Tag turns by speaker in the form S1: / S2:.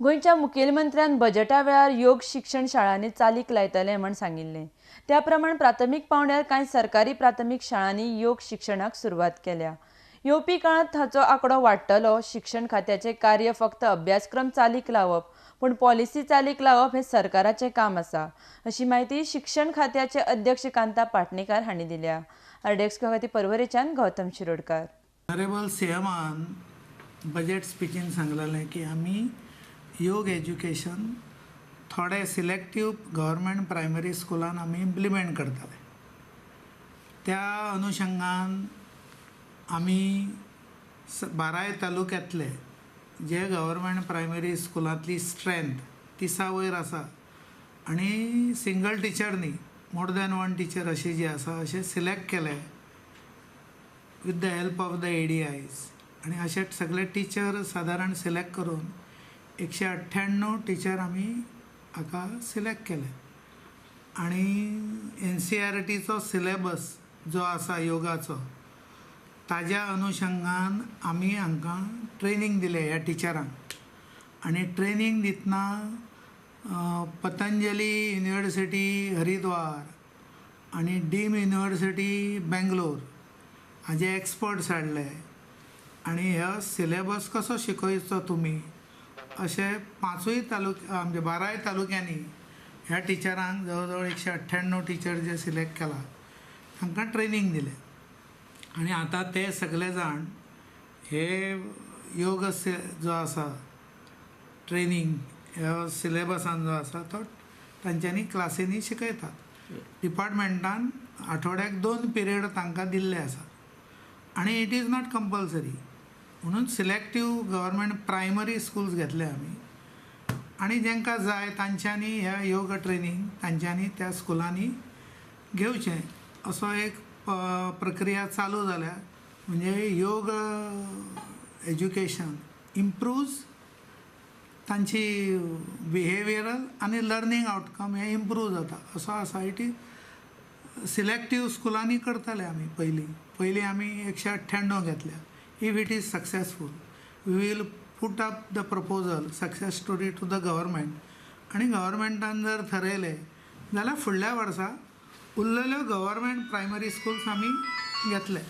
S1: गोंयच्या मुखेलमंत्र्यान बजेटा वेळार योग शिक्षण शाळांनी चालीक लायतले म्हण सांगिल्लें। त्या प्रमाण प्राथमीक पावंड्यार कांय सरकारी प्राथमीक शाळांनी योग शिक्षणाक सुरवात केल्या। येवपी काळांत हाचो आंकडो वाडटलो। शिक्षण खात्याचें कार्य फक्त अभ्यासक्रम चालीक लावप पूण पॉलिसी चालीक लावप हें सरकाराचें काम आसा, अशी माहिती शिक्षण खात्याचे अध्यक्ष कांता पाटणेकार हांणी दिल्या। आरडेस्क खातीर पर्वरेच्यान गौतम शिरोडकार।
S2: ऑनरेबल सीएमान बजेट स्पीचीन सांगलेलें की आमी योग एज्युकेशन थोडे सिलेक्टिव्ह गव्हर्मेंट प्रायमरी स्कुलान आमी इम्प्लिमेंट करतले। त्या अनुशंगान आमी 12 तालुक्यांतले जे गव्हर्मेंट प्रायमरी स्कुलांतली स्ट्रेंथ 30 वयर आसा आनी सिंगल टिचर न्ही, मोर दॅन वन टिचर अशी जी आसा अशें सिलेक्ट केले with the help of the ADIs। आणि असे सगळे टीचर साधारण सिलेक्ट करून 198 टीचर आमी हाका सिलेक्ट केले। आणि NCERTचो सिलेबस जो आसा योगाचो ताज्या अनुशंगान आमी हांकां ट्रेनिंग दिले ह्या टिचरांक। आणि ट्रेनिंग दितना पतंजली युनिवर्सिटी हरिद्वार आणि डीम युनिवर्सिटी बेंगलोर हाजे एक्सपर्ट्स हाडले। आणि हो सिलेबस कसो शिकोवचो तुमी अशे 5 तालुक्या म्हणजे 12 तालुक्यांनी ह्या टिचरांक जवळ 198 टीचर जे सिलेक्ट केला तांकां ट्रेनिंग दिले। आणि आता ते सगळे जाण हे योग जो आसा ट्रेनिंग ह्या सिलेबसान जो आसा तो तांच्यांनी क्लासींनी शिकयतात। डिपार्टमेंटान आठवड्याक 2 पिरियड तांकां दिल्ले आसा आणि इट इज नॉट कंपल्सरी म्हणून सिलेक्टिव्ह गव्हर्मेंट प्रायमरी स्कूल्स घेतले आमी। आणि जेंकां जाय तांच्यांनी ह्या योग ट्रेनिंग तांच्यांनी त्या स्कुलांनी घेवचें असो एक प्रक्रिया चालू जाल्या। म्हणजे योग एज्युकेशन इम्प्रूव्ज तांची बिहेवियरल आणि लर्निंग आउटकम हे इम्प्रूव जाता असो आसा। इट इज सिलेक्टिव्ह स्कुलांनी करताले आमी पयलीं आमी 198 घेतल्या। If it is successful we will put up the proposal success story to the government आणि गव्हर्मेंटान जर ठरयलें जाल्यार फुडल्या वर्सा उरलेल्यो गव्हर्मेंट प्रायमरी स्कूल्स आमी घेतले।